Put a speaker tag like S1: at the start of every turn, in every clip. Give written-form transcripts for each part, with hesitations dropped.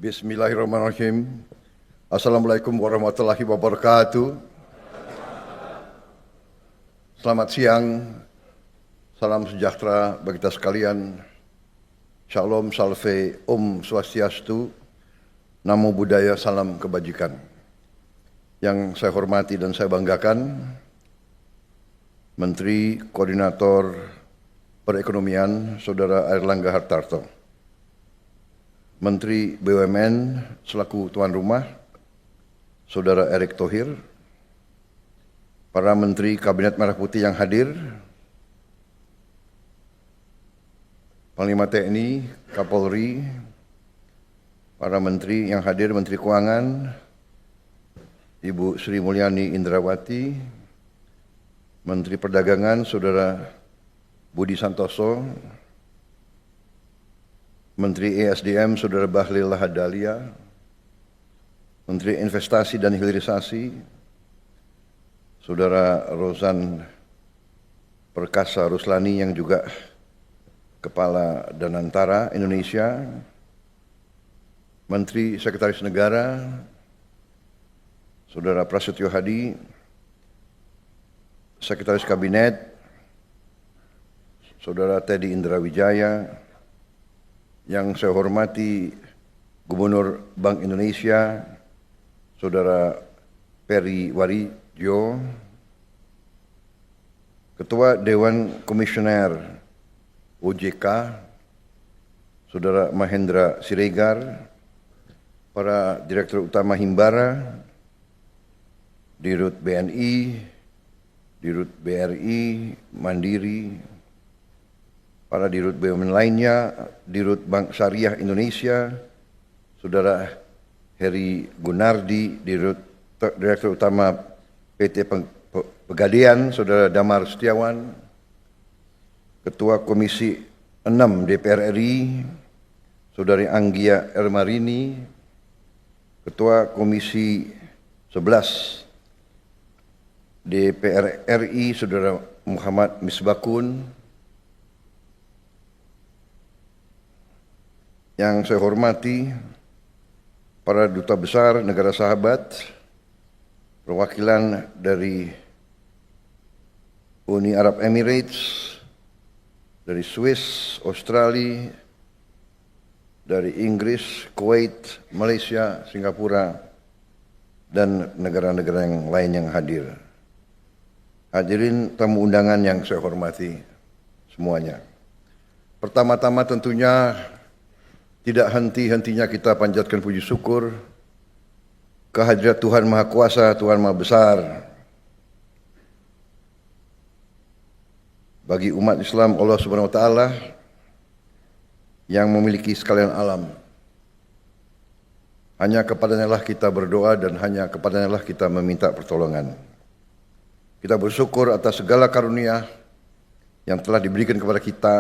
S1: Bismillahirrahmanirrahim. Assalamualaikum warahmatullahi wabarakatuh. Selamat siang, salam sejahtera bagi kita sekalian. Shalom, salve, Om Swastiastu, Namo Buddhaya, salam kebajikan. Yang saya hormati dan saya banggakan, Menteri Koordinator Perekonomian, Saudara Airlangga Hartarto. Menteri BUMN selaku tuan rumah, Saudara Erick Thohir, para Menteri Kabinet Merah Putih yang hadir, Panglima TNI, Kapolri, para Menteri yang hadir, Menteri Keuangan, Ibu Sri Mulyani Indrawati, Menteri Perdagangan, Saudara Budi Santoso, Menteri ESDM, Saudara Bahlil Lahadalia, Menteri Investasi dan Hilirisasi, Saudara Rozan Perkasa Ruslani yang juga Kepala Danantara Indonesia, Menteri Sekretaris Negara, Saudara Prasetyo Hadi, Sekretaris Kabinet, Saudara Teddy Indrawijaya, yang saya hormati Gubernur Bank Indonesia, Saudara Peri Warijo, Ketua Dewan Komisioner OJK, Saudara Mahendra Siregar, para Direktur Utama Himbara, Dirut BNI, Dirut BRI, Mandiri, para Dirut BUMN lainnya, Dirut Bank Syariah Indonesia, Saudara Heri Gunardi, Direktur Utama PT Pegadaian, Saudara Damar Setiawan, Ketua Komisi 6 DPR RI, Saudari Anggia Ermarini, Ketua Komisi 11 DPR RI, Saudara Muhammad Misbakun, yang saya hormati para duta besar negara sahabat, perwakilan dari Uni Arab Emirates, dari Swiss, Australia, dari Inggris, Kuwait, Malaysia, Singapura, dan negara-negara yang lain yang hadir. Hadirin tamu undangan yang saya hormati semuanya. Pertama-tama tentunya tidak henti-hentinya kita panjatkan puji syukur kehadirat Tuhan Maha Kuasa, Tuhan Maha Besar, bagi umat Islam Allah Subhanahu wa Ta'ala yang memiliki sekalian alam. Hanya kepadanya lah kita berdoa dan hanya kepadanya lah kita meminta pertolongan. Kita bersyukur atas segala karunia yang telah diberikan kepada kita,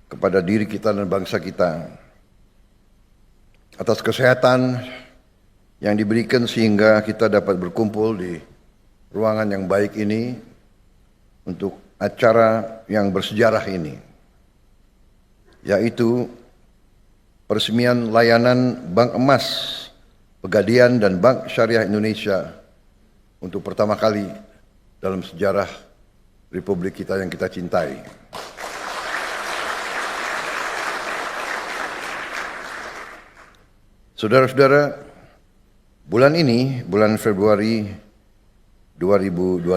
S1: kepada diri kita dan bangsa kita, atas kesehatan yang diberikan sehingga kita dapat berkumpul di ruangan yang baik ini untuk acara yang bersejarah ini, yaitu peresmian layanan Bank Emas Pegadaian dan Bank Syariah Indonesia untuk pertama kali dalam sejarah Republik kita yang kita cintai. Saudara-saudara, bulan ini, bulan Februari 2025,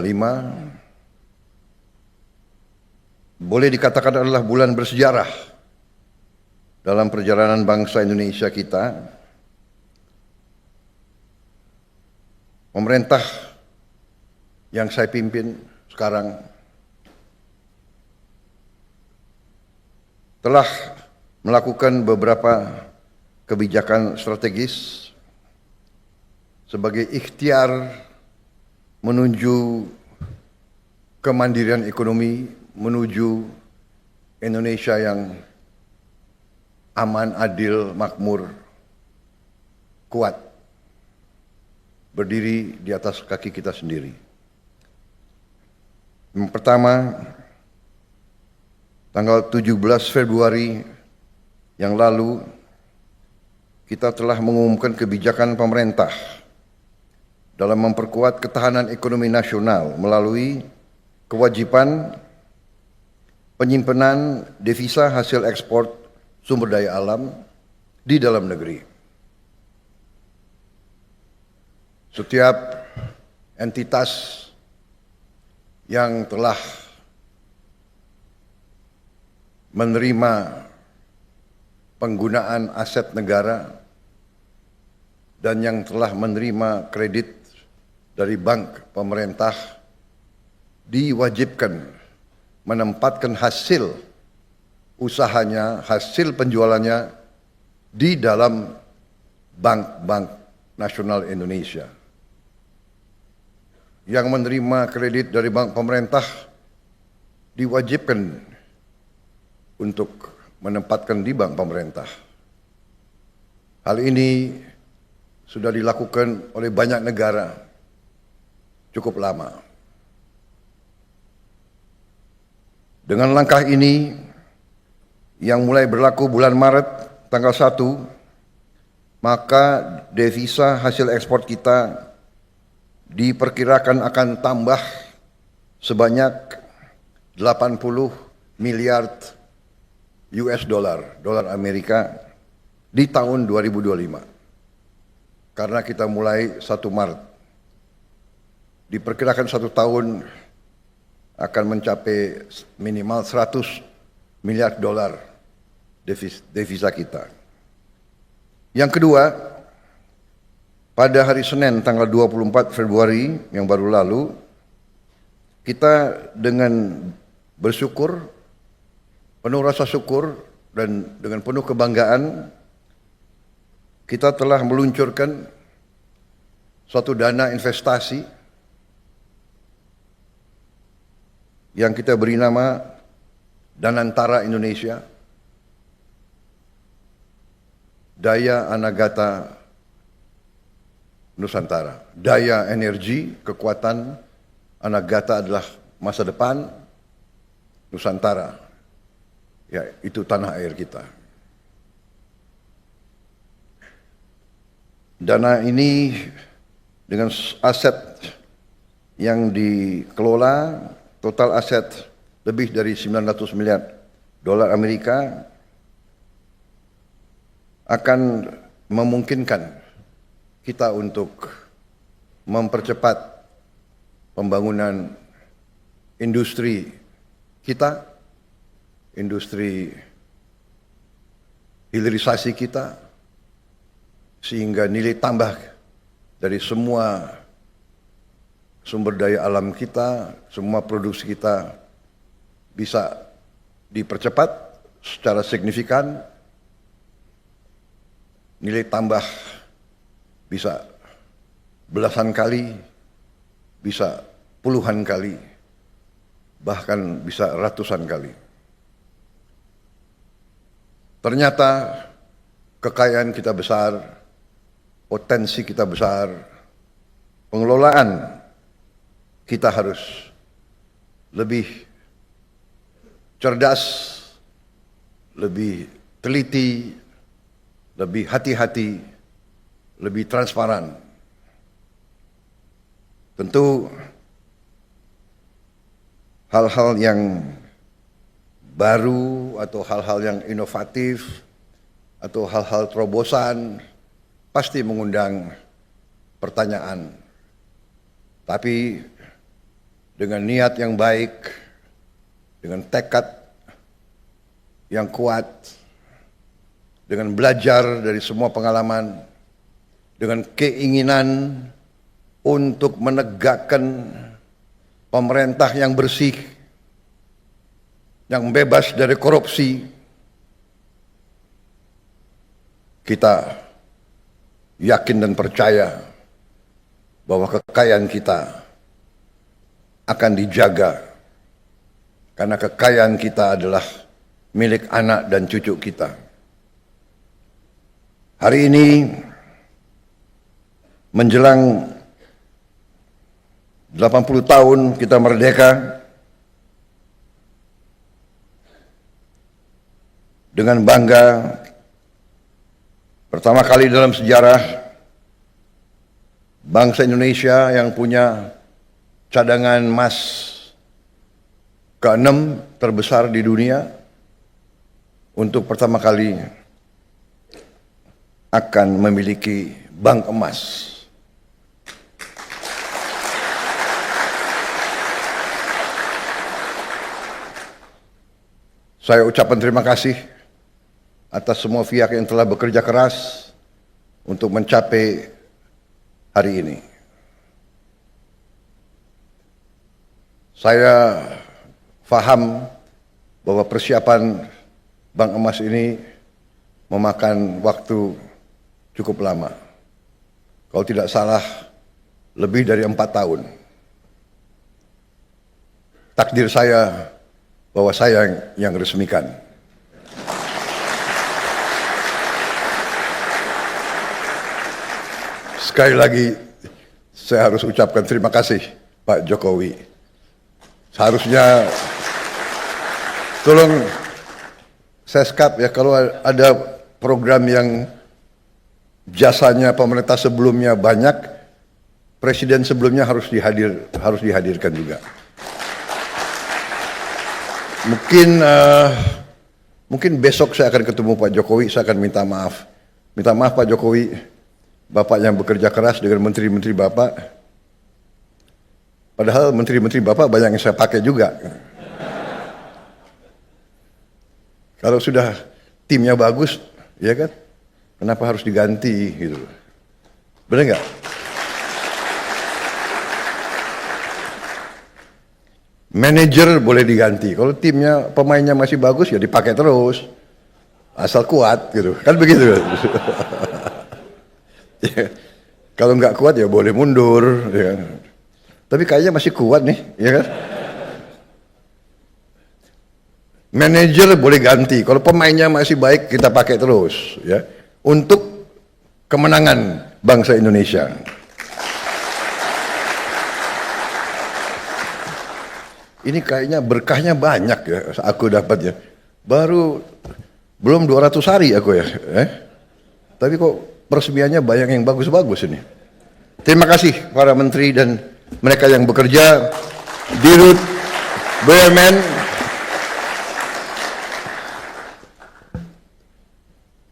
S1: boleh dikatakan adalah bulan bersejarah dalam perjalanan bangsa Indonesia kita. Pemerintah yang saya pimpin sekarang telah melakukan beberapa kebijakan strategis sebagai ikhtiar menuju kemandirian ekonomi, menuju Indonesia yang aman, adil, makmur, kuat, berdiri di atas kaki kita sendiri. Yang pertama, tanggal 17 Februari yang lalu, kita telah mengumumkan kebijakan pemerintah dalam memperkuat ketahanan ekonomi nasional melalui kewajiban penyimpanan devisa hasil ekspor sumber daya alam di dalam negeri. Setiap entitas yang telah menerima penggunaan aset negara dan yang telah menerima kredit dari bank pemerintah diwajibkan menempatkan hasil usahanya, hasil penjualannya di dalam bank-bank nasional Indonesia. Yang menerima kredit dari bank pemerintah diwajibkan untuk menempatkan di bank pemerintah. Hal ini sudah dilakukan oleh banyak negara cukup lama. Dengan langkah ini yang mulai berlaku bulan Maret tanggal 1, maka devisa hasil ekspor kita diperkirakan akan tambah sebanyak 80 miliar US dolar Amerika di tahun 2025. Karena kita mulai 1 Maret. Diperkirakan 1 tahun akan mencapai minimal 100 miliar dolar devisa kita. Yang kedua, pada hari Senin tanggal 24 Februari yang baru lalu, kita dengan bersyukur, penuh rasa syukur dan dengan penuh kebanggaan, kita telah meluncurkan suatu dana investasi yang kita beri nama Danantara Indonesia, Daya Anagata Nusantara. Daya energi, kekuatan, Anagata adalah masa depan, Nusantara, ya itu tanah air kita. Dana ini dengan aset yang dikelola, total aset lebih dari 900 miliar dolar Amerika, akan memungkinkan kita untuk mempercepat pembangunan industri kita, industri hilirisasi kita, sehingga nilai tambah dari semua sumber daya alam kita, semua produksi kita bisa dipercepat secara signifikan, nilai tambah bisa belasan kali, bisa puluhan kali, bahkan bisa ratusan kali. Ternyata kekayaan kita besar, potensi kita besar, pengelolaan kita harus lebih cerdas, lebih teliti, lebih hati-hati, lebih transparan. Tentu hal-hal yang baru atau hal-hal yang inovatif atau hal-hal terobosan pasti mengundang pertanyaan. Tapi dengan niat yang baik, dengan tekad yang kuat, dengan belajar dari semua pengalaman, dengan keinginan untuk menegakkan pemerintah yang bersih, yang bebas dari korupsi, kita yakin dan percaya bahwa kekayaan kita akan dijaga, karena kekayaan kita adalah milik anak dan cucu kita. Hari ini menjelang 80 tahun kita merdeka, dengan bangga Pertama kali dalam sejarah bangsa Indonesia yang punya cadangan emas ke-6 terbesar di dunia, untuk pertama kali akan memiliki bank emas. Saya ucapkan terima kasih atas semua pihak yang telah bekerja keras untuk mencapai hari ini. Saya faham bahwa persiapan bank emas ini memakan waktu cukup lama. Kalau tidak salah, lebih dari 4 tahun. Takdir saya bahwa saya yang resmikan. Sekali lagi, saya harus ucapkan terima kasih Pak Jokowi. Seharusnya, tolong Seskap ya, kalau ada program yang jasanya pemerintah sebelumnya banyak, presiden sebelumnya harus dihadirkan juga. Mungkin besok saya akan ketemu Pak Jokowi, saya akan minta maaf. Minta maaf Pak Jokowi, Bapak yang bekerja keras dengan menteri-menteri Bapak. Padahal menteri-menteri Bapak banyak yang saya pakai juga. Kalau sudah timnya bagus, ya kan? Kenapa harus diganti gitu? Benar nggak? Manajer boleh diganti. Kalau timnya pemainnya masih bagus ya dipakai terus. Asal kuat gitu. Kan begitu. Ya, kalau nggak kuat ya boleh mundur, ya. Tapi kayaknya masih kuat nih, ya kan? Manajer boleh ganti, kalau pemainnya masih baik kita pakai terus, ya, untuk kemenangan bangsa Indonesia. Ini kayaknya berkahnya banyak ya, aku dapatnya. Belum 200 hari aku ya, tapi kok peresmiannya banyak yang bagus-bagus ini. Terima kasih para menteri dan mereka yang bekerja, Dirut, BUMN.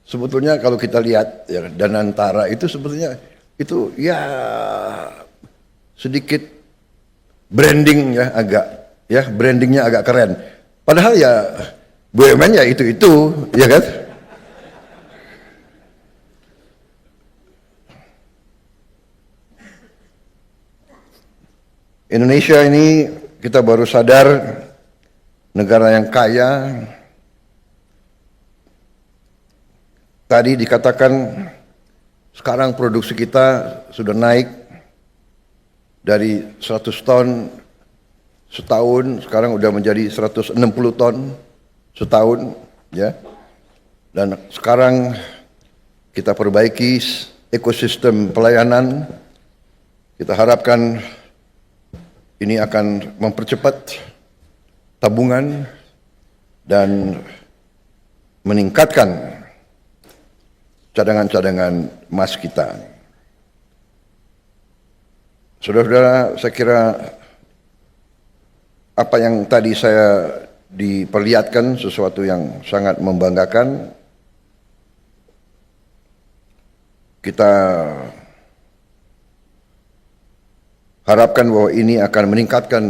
S1: Sebetulnya kalau kita lihat ya, Danantara itu sebetulnya itu ya sedikit branding ya, brandingnya agak keren. Padahal ya BUMN ya itu ya kan. Indonesia ini kita baru sadar negara yang kaya. Tadi dikatakan sekarang produksi kita sudah naik dari 100 ton setahun, sekarang udah menjadi 160 ton setahun, ya. Dan sekarang kita perbaiki ekosistem pelayanan. Kita harapkan ini akan mempercepat tabungan dan meningkatkan cadangan-cadangan emas kita. Saudara-saudara, saya kira apa yang tadi saya diperlihatkan sesuatu yang sangat membanggakan. Kita harapkan bahwa ini akan meningkatkan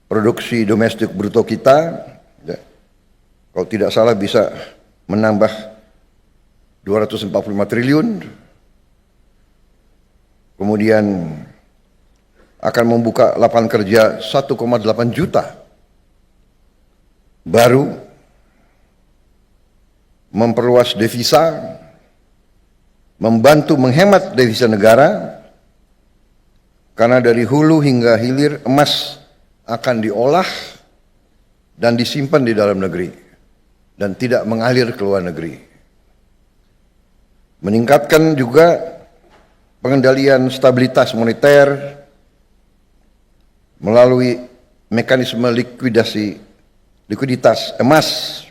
S1: produksi domestik bruto kita. Ya. Kalau tidak salah bisa menambah 245 triliun. Kemudian akan membuka lapangan kerja 1,8 juta baru, memperluas devisa, membantu menghemat devisa negara. Karena dari hulu hingga hilir emas akan diolah dan disimpan di dalam negeri dan tidak mengalir ke luar negeri. Meningkatkan juga pengendalian stabilitas moneter melalui mekanisme likuiditas emas.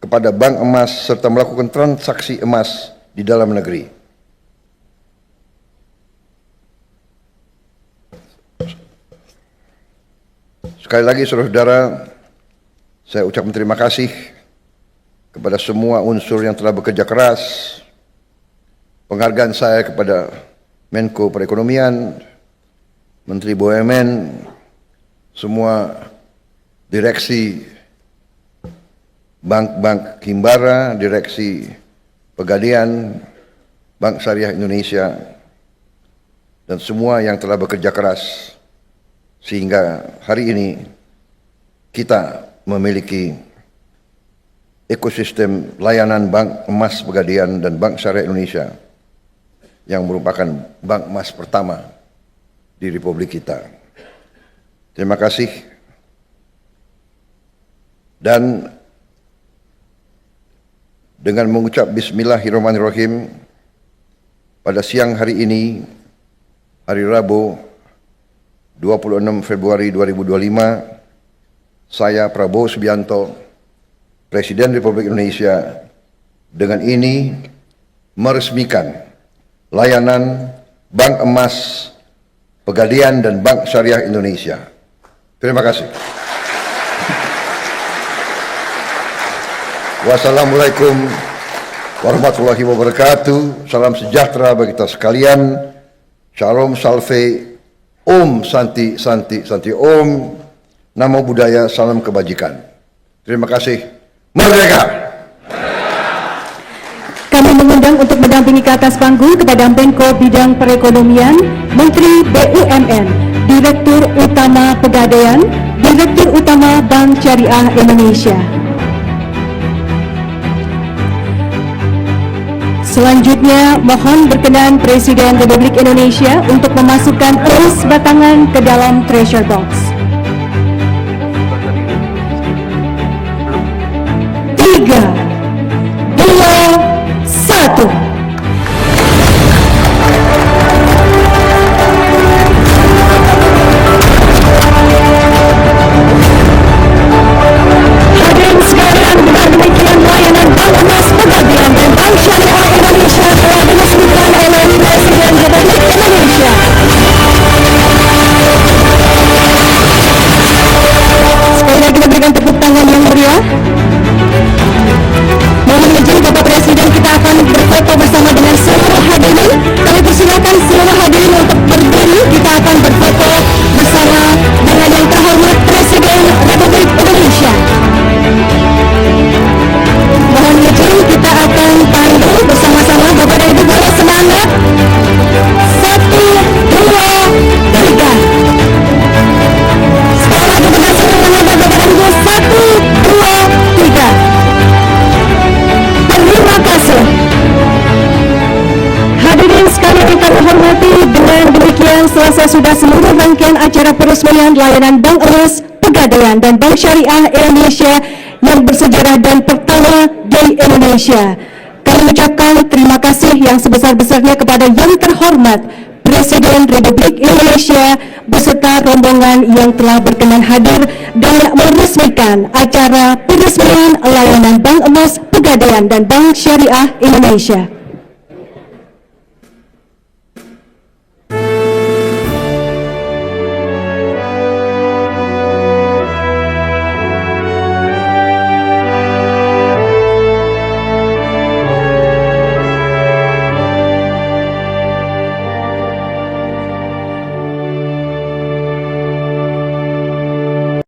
S1: kepada bank emas serta melakukan transaksi emas di dalam negeri. Sekali lagi saudara-saudara, saya ucapkan terima kasih kepada semua unsur yang telah bekerja keras. Penghargaan saya kepada Menko Perekonomian, Menteri BUMN, semua direksi bank-bank Himbara, direksi Pegadaian, Bank Syariah Indonesia, dan semua yang telah bekerja keras sehingga hari ini kita memiliki ekosistem layanan Bank Emas Pegadaian dan Bank Syariah Indonesia yang merupakan bank emas pertama di Republik kita. Terima kasih. Dan dengan mengucap Bismillahirrahmanirrahim, pada siang hari ini, hari Rabu 26 Februari 2025, saya Prabowo Subianto, Presiden Republik Indonesia, dengan ini meresmikan layanan Bank Emas Pegadaian dan Bank Syariah Indonesia. Terima kasih. Wassalamualaikum warahmatullahi wabarakatuh. Salam sejahtera bagi kita sekalian. Shalom salve, Om Santi Santi Santi Om. Namo Buddhaya, salam kebajikan. Terima kasih. Merdeka!
S2: Kami mengundang untuk mendampingi ke atas panggung kepada Menko Bidang Perekonomian, Menteri BUMN, Direktur Utama Pegadaian, Direktur Utama Bank Syariah Indonesia. Selanjutnya, mohon berkenan Presiden Republik Indonesia untuk memasukkan emas batangan ke dalam treasure box. 3, 2, 1. Hadirin sekalian, dengan demikian layanan Bank Emas Pegadaian dan Bank Syariah Indonesia telah diresmikan oleh Presiden Republik Indonesia. Sekali lagi kita berikan tepuk tangan yang meriah. Mohon izin Bapak Presiden, kita akan berfoto bersama dengan seluruh hadirin. Kami persilakan seluruh hadirin untuk berdiri. Kita akan berfoto bersama dengan yang terhormat Presiden Republik Indonesia. Mohon izin kita akan pandu bersama-sama. Bapak dan Ibu boleh semangat. 1, 2, 3. Sekali lagi kita semangat Bapak dan Ibu. 1, 2, 3. Terima kasih. Hadirin sekalian kita hormati, dengan demikian selesai sudah seluruh rangkaian acara peresmian layanan Bank Emas Pegadaian dan Bank Syariah Indonesia yang bersejarah dan pertama di Indonesia. Kami ucapkan terima kasih yang sebesar-besarnya kepada yang terhormat Presiden Republik Indonesia beserta rombongan yang telah berkenan hadir dan meresmikan acara peresmian layanan Bank Emas Pegadaian dan Bank Syariah Indonesia.